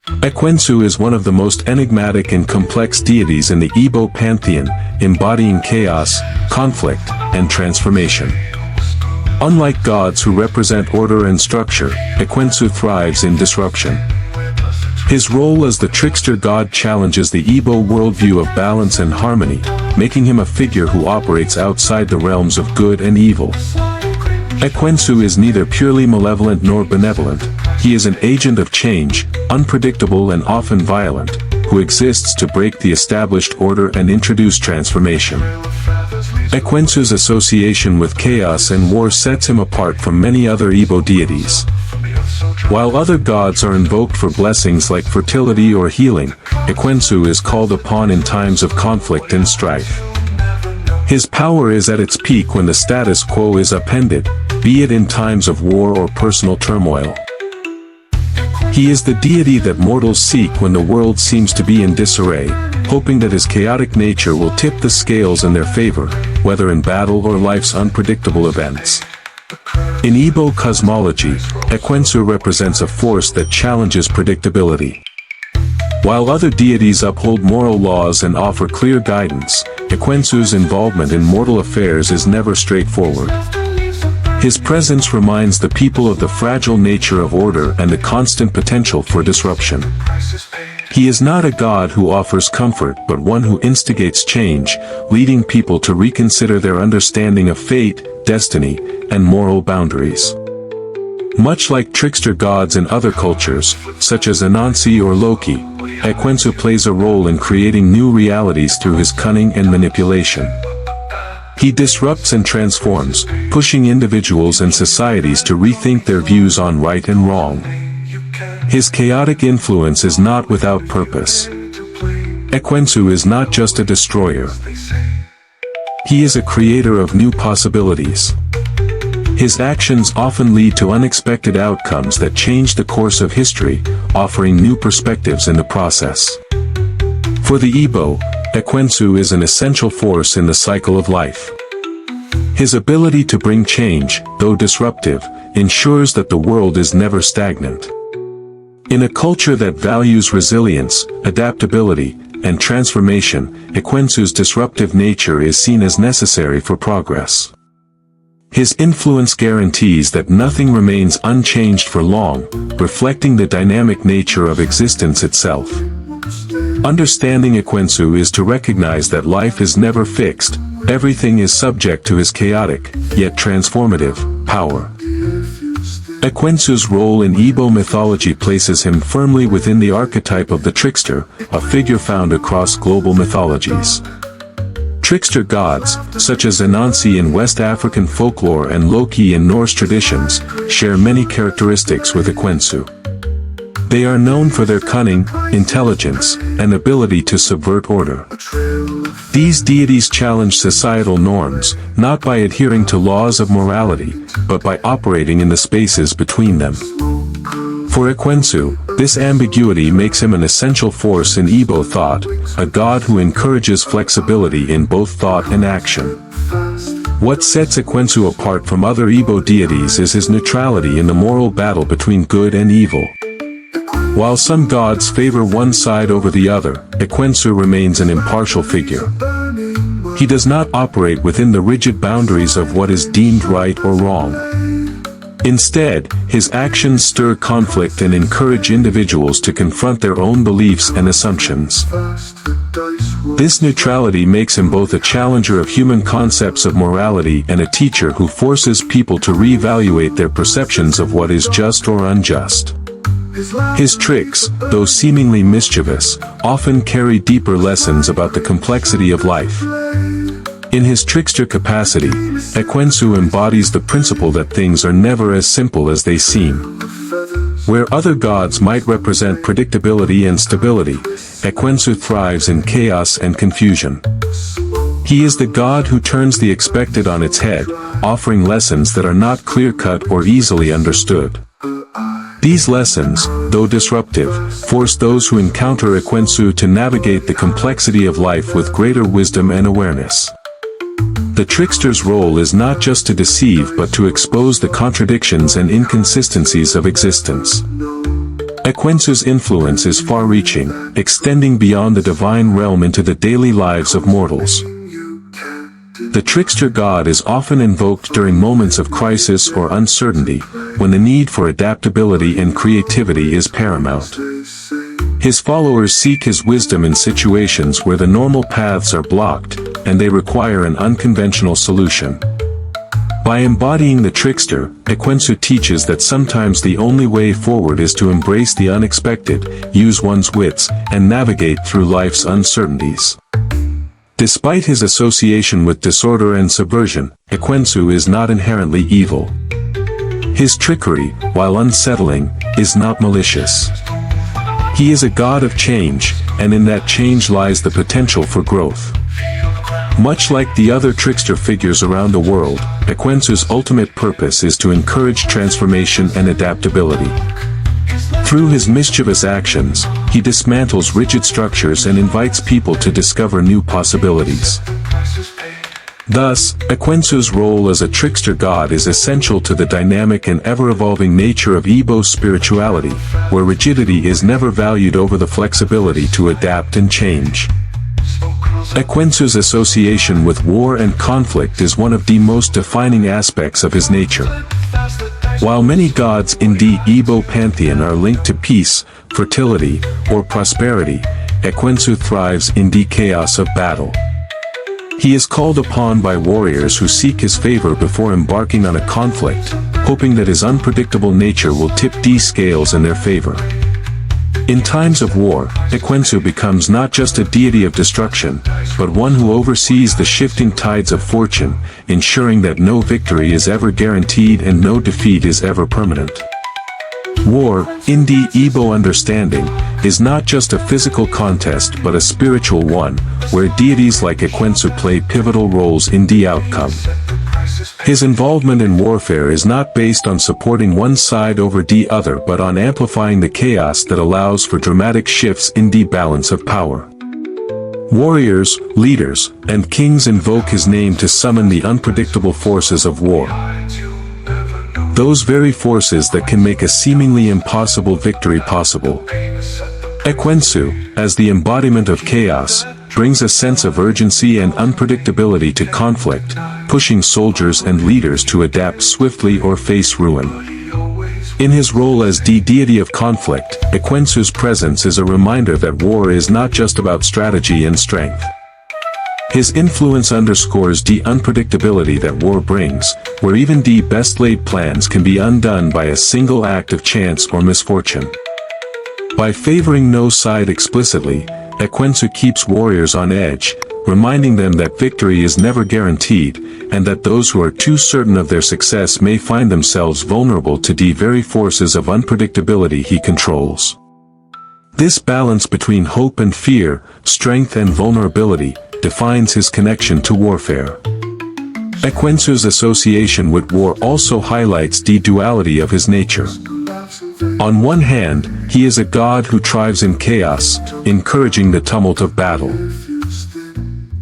Ekwensu is one of the most enigmatic and complex deities in the Igbo pantheon, embodying chaos, conflict, and transformation. Unlike gods who represent order and structure, Ekwensu thrives in disruption. His role as the trickster god challenges the Igbo worldview of balance and harmony, making him a figure who operates outside the realms of good and evil. Ekwensu is neither purely malevolent nor benevolent. He is an agent of change, unpredictable and often violent, who exists to break the established order and introduce transformation. Ekwensu's association with chaos and war sets him apart from many other Igbo deities. While other gods are invoked for blessings like fertility or healing, Ekwensu is called upon in times of conflict and strife. His power is at its peak when the status quo is upended, be it in times of war or personal turmoil. He is the deity that mortals seek when the world seems to be in disarray, hoping that his chaotic nature will tip the scales in their favor, whether in battle or life's unpredictable events. In Igbo cosmology, Ekwensu represents a force that challenges predictability. While other deities uphold moral laws and offer clear guidance, Ekwensu's involvement in mortal affairs is never straightforward. His presence reminds the people of the fragile nature of order and the constant potential for disruption. He is not a god who offers comfort but one who instigates change, leading people to reconsider their understanding of fate, destiny, and moral boundaries. Much like trickster gods in other cultures, such as Anansi or Loki, Ekwensu plays a role in creating new realities through his cunning and manipulation. He disrupts and transforms, pushing individuals and societies to rethink their views on right and wrong. His chaotic influence is not without purpose. Ekwensu is not just a destroyer. He is a creator of new possibilities. His actions often lead to unexpected outcomes that change the course of history, offering new perspectives in the process. For the Igbo, Ekwensu is an essential force in the cycle of life. His ability to bring change, though disruptive, ensures that the world is never stagnant. In a culture that values resilience, adaptability, and transformation, Ekwensu's disruptive nature is seen as necessary for progress. His influence guarantees that nothing remains unchanged for long, reflecting the dynamic nature of existence itself. Understanding Ekwensu is to recognize that life is never fixed, everything is subject to his chaotic, yet transformative, power. Ekwensu's role in Igbo mythology places him firmly within the archetype of the trickster, a figure found across global mythologies. Trickster gods, such as Anansi in West African folklore and Loki in Norse traditions, share many characteristics with Ekwensu. They are known for their cunning, intelligence, and ability to subvert order. These deities challenge societal norms, not by adhering to laws of morality, but by operating in the spaces between them. For Ekwensu, this ambiguity makes him an essential force in Igbo thought, a god who encourages flexibility in both thought and action. What sets Ekwensu apart from other Igbo deities is his neutrality in the moral battle between good and evil. While some gods favor one side over the other, Ekwensu remains an impartial figure. He does not operate within the rigid boundaries of what is deemed right or wrong. Instead, his actions stir conflict and encourage individuals to confront their own beliefs and assumptions. This neutrality makes him both a challenger of human concepts of morality and a teacher who forces people to reevaluate their perceptions of what is just or unjust. His tricks, though seemingly mischievous, often carry deeper lessons about the complexity of life. In his trickster capacity, Ekwensu embodies the principle that things are never as simple as they seem. Where other gods might represent predictability and stability, Ekwensu thrives in chaos and confusion. He is the god who turns the expected on its head, offering lessons that are not clear-cut or easily understood. These lessons, though disruptive, force those who encounter Ekwensu to navigate the complexity of life with greater wisdom and awareness. The trickster's role is not just to deceive but to expose the contradictions and inconsistencies of existence. Ekwensu's influence is far-reaching, extending beyond the divine realm into the daily lives of mortals. The trickster god is often invoked during moments of crisis or uncertainty, when the need for adaptability and creativity is paramount. His followers seek his wisdom in situations where the normal paths are blocked, and they require an unconventional solution. By embodying the trickster, Ekwensu teaches that sometimes the only way forward is to embrace the unexpected, use one's wits, and navigate through life's uncertainties. Despite his association with disorder and subversion, Ekwensu is not inherently evil. His trickery, while unsettling, is not malicious. He is a god of change, and in that change lies the potential for growth. Much like the other trickster figures around the world, Ekwensu's ultimate purpose is to encourage transformation and adaptability. Through his mischievous actions, he dismantles rigid structures and invites people to discover new possibilities. Thus, Ekwensu's role as a trickster god is essential to the dynamic and ever-evolving nature of Igbo spirituality, where rigidity is never valued over the flexibility to adapt and change. Ekwensu's association with war and conflict is one of the most defining aspects of his nature. While many gods in the Igbo pantheon are linked to peace, fertility, or prosperity, Ekwensu thrives in the chaos of battle. He is called upon by warriors who seek his favor before embarking on a conflict, hoping that his unpredictable nature will tip the scales in their favor. In times of war, Ekwensu becomes not just a deity of destruction, but one who oversees the shifting tides of fortune, ensuring that no victory is ever guaranteed and no defeat is ever permanent. War, in the Igbo understanding, is not just a physical contest but a spiritual one, where deities like Ekwensu play pivotal roles in the outcome. His involvement in warfare is not based on supporting one side over the other but on amplifying the chaos that allows for dramatic shifts in the balance of power. Warriors, leaders, and kings invoke his name to summon the unpredictable forces of war. Those very forces that can make a seemingly impossible victory possible. Ekwensu, as the embodiment of chaos, brings a sense of urgency and unpredictability to conflict, pushing soldiers and leaders to adapt swiftly or face ruin. In his role as the deity of conflict, Ekwensu's presence is a reminder that war is not just about strategy and strength. His influence underscores the unpredictability that war brings, where even the best-laid plans can be undone by a single act of chance or misfortune. By favoring no side explicitly, Ekwensu keeps warriors on edge, reminding them that victory is never guaranteed, and that those who are too certain of their success may find themselves vulnerable to the very forces of unpredictability he controls. This balance between hope and fear, strength and vulnerability, defines his connection to warfare. Ekwensu's association with war also highlights the duality of his nature. On one hand, he is a god who thrives in chaos, encouraging the tumult of battle.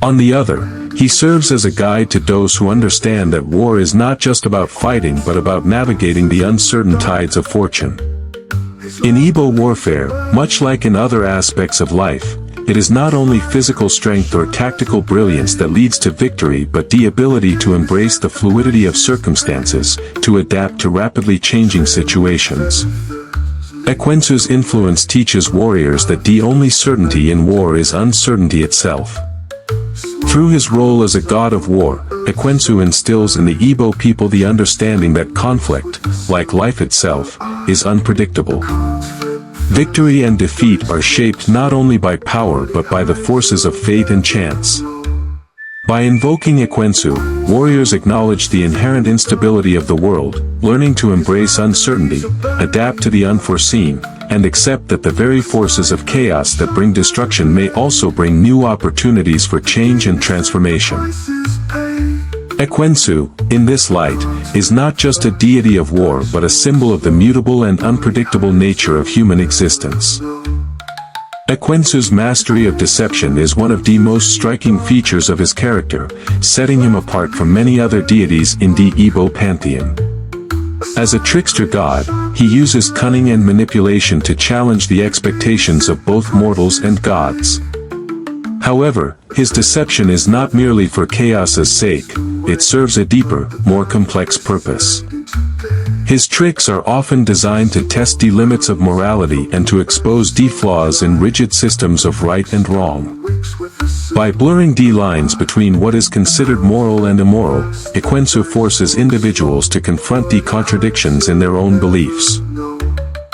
On the other, he serves as a guide to those who understand that war is not just about fighting but about navigating the uncertain tides of fortune. In Igbo warfare, much like in other aspects of life, it is not only physical strength or tactical brilliance that leads to victory but the ability to embrace the fluidity of circumstances, to adapt to rapidly changing situations. Ekwensu's influence teaches warriors that the only certainty in war is uncertainty itself. Through his role as a god of war, Ekwensu instills in the Igbo people the understanding that conflict, like life itself, is unpredictable. Victory and defeat are shaped not only by power but by the forces of fate and chance. By invoking Ekwensu, warriors acknowledge the inherent instability of the world, learning to embrace uncertainty, adapt to the unforeseen, and accept that the very forces of chaos that bring destruction may also bring new opportunities for change and transformation. Ekwensu, in this light, is not just a deity of war but a symbol of the mutable and unpredictable nature of human existence. Ekwensu's mastery of deception is one of the most striking features of his character, setting him apart from many other deities in the Igbo pantheon. As a trickster god, he uses cunning and manipulation to challenge the expectations of both mortals and gods. However, his deception is not merely for chaos's sake, it serves a deeper, more complex purpose. His tricks are often designed to test the limits of morality and to expose the flaws in rigid systems of right and wrong. By blurring the lines between what is considered moral and immoral, Ekwensu forces individuals to confront the contradictions in their own beliefs.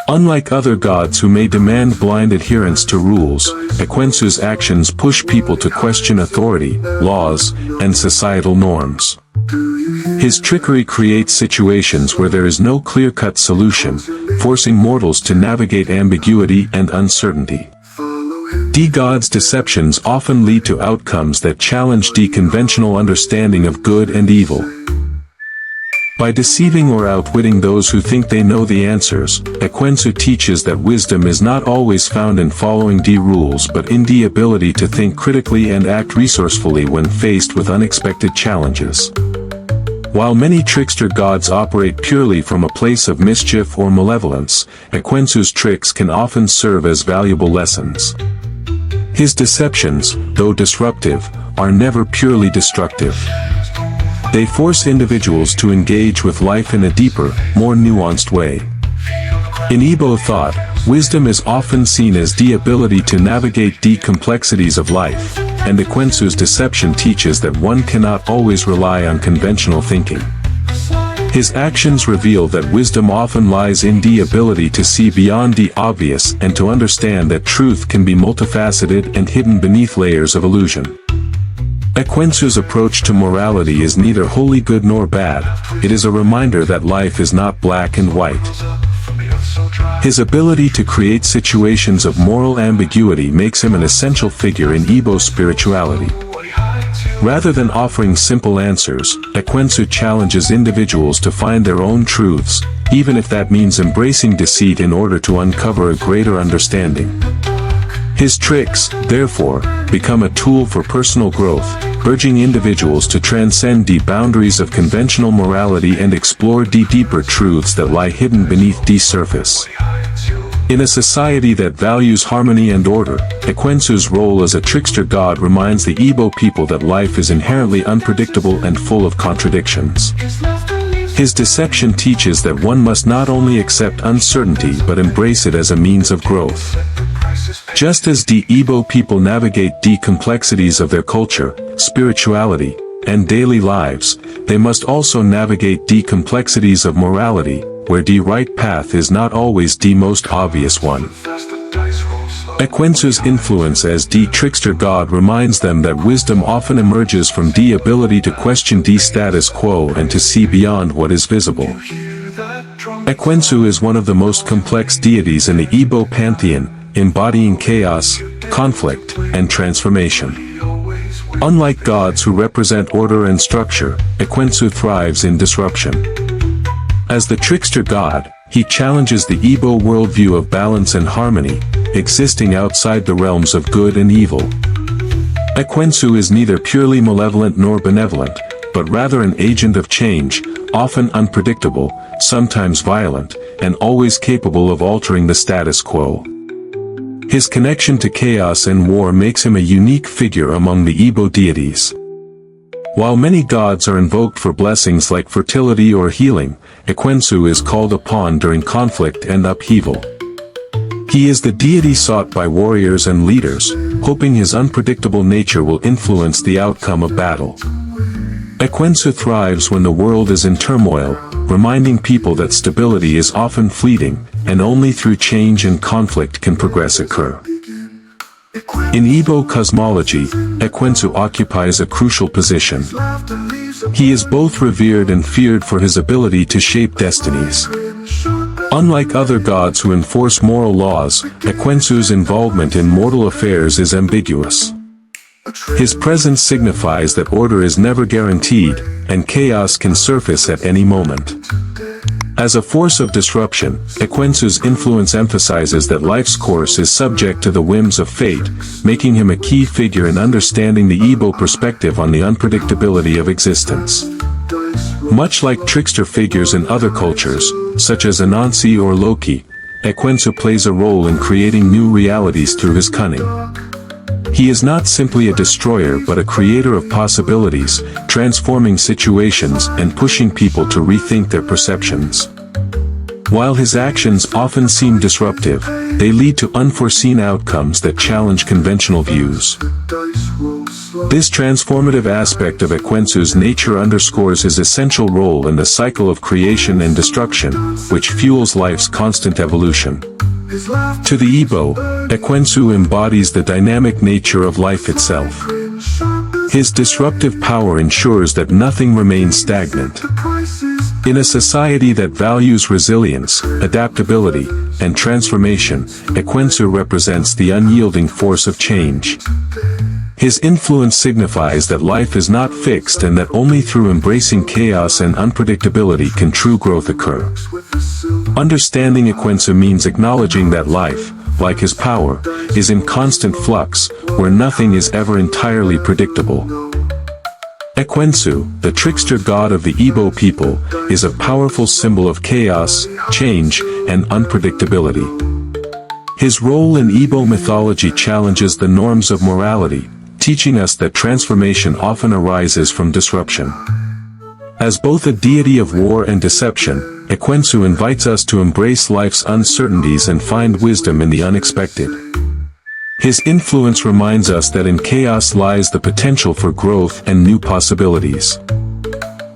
Unlike other gods who may demand blind adherence to rules, Ekwensu's actions push people to question authority, laws, and societal norms. His trickery creates situations where there is no clear-cut solution, forcing mortals to navigate ambiguity and uncertainty. The god's deceptions often lead to outcomes that challenge the conventional understanding of good and evil. By deceiving or outwitting those who think they know the answers, Ekwensu teaches that wisdom is not always found in following the rules but in the ability to think critically and act resourcefully when faced with unexpected challenges. While many trickster gods operate purely from a place of mischief or malevolence, Ekwensu's tricks can often serve as valuable lessons. His deceptions, though disruptive, are never purely destructive. They force individuals to engage with life in a deeper, more nuanced way. In Igbo thought, wisdom is often seen as the ability to navigate the complexities of life, and Ekwensu's deception teaches that one cannot always rely on conventional thinking. His actions reveal that wisdom often lies in the ability to see beyond the obvious and to understand that truth can be multifaceted and hidden beneath layers of illusion. Ekwensu's approach to morality is neither wholly good nor bad, it is a reminder that life is not black and white. His ability to create situations of moral ambiguity makes him an essential figure in Igbo spirituality. Rather than offering simple answers, Ekwensu challenges individuals to find their own truths, even if that means embracing deceit in order to uncover a greater understanding. His tricks, therefore, become a tool for personal growth, urging individuals to transcend the boundaries of conventional morality and explore the deeper truths that lie hidden beneath the surface. In a society that values harmony and order, Ekwensu's role as a trickster god reminds the Igbo people that life is inherently unpredictable and full of contradictions. His deception teaches that one must not only accept uncertainty but embrace it as a means of growth. Just as the Igbo people navigate the complexities of their culture, spirituality, and daily lives, they must also navigate the complexities of morality, where the right path is not always the most obvious one. Ekwensu's influence as the trickster god reminds them that wisdom often emerges from the ability to question the status quo and to see beyond what is visible. Ekwensu is one of the most complex deities in the Igbo pantheon, embodying chaos, conflict, and transformation. Unlike gods who represent order and structure, Ekwensu thrives in disruption. As the trickster god, he challenges the Igbo worldview of balance and harmony, existing outside the realms of good and evil. Ekwensu is neither purely malevolent nor benevolent, but rather an agent of change, often unpredictable, sometimes violent, and always capable of altering the status quo. His connection to chaos and war makes him a unique figure among the Igbo deities. While many gods are invoked for blessings like fertility or healing, Ekwensu is called upon during conflict and upheaval. He is the deity sought by warriors and leaders, hoping his unpredictable nature will influence the outcome of battle. Ekwensu thrives when the world is in turmoil, reminding people that stability is often fleeting, and only through change and conflict can progress occur. In Igbo cosmology, Ekwensu occupies a crucial position. He is both revered and feared for his ability to shape destinies. Unlike other gods who enforce moral laws, Ekwensu's involvement in mortal affairs is ambiguous. His presence signifies that order is never guaranteed, and chaos can surface at any moment. As a force of disruption, Ekwensu's influence emphasizes that life's course is subject to the whims of fate, making him a key figure in understanding the Igbo perspective on the unpredictability of existence. Much like trickster figures in other cultures, such as Anansi or Loki, Ekwensu plays a role in creating new realities through his cunning. He is not simply a destroyer but a creator of possibilities, transforming situations and pushing people to rethink their perceptions. While his actions often seem disruptive, they lead to unforeseen outcomes that challenge conventional views. This transformative aspect of Ekwensu's nature underscores his essential role in the cycle of creation and destruction, which fuels life's constant evolution. To the Igbo, Ekwensu embodies the dynamic nature of life itself. His disruptive power ensures that nothing remains stagnant. In a society that values resilience, adaptability, and transformation, Ekwensu represents the unyielding force of change. His influence signifies that life is not fixed and that only through embracing chaos and unpredictability can true growth occur. Understanding Ekwensu means acknowledging that life, like his power, is in constant flux, where nothing is ever entirely predictable. Ekwensu, the trickster god of the Igbo people, is a powerful symbol of chaos, change, and unpredictability. His role in Igbo mythology challenges the norms of morality, teaching us that transformation often arises from disruption. As both a deity of war and deception, Ekwensu invites us to embrace life's uncertainties and find wisdom in the unexpected. His influence reminds us that in chaos lies the potential for growth and new possibilities.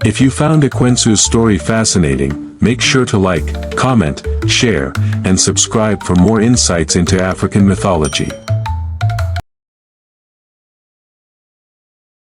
If you found Ekwensu's story fascinating, make sure to like, comment, share, and subscribe for more insights into African mythology.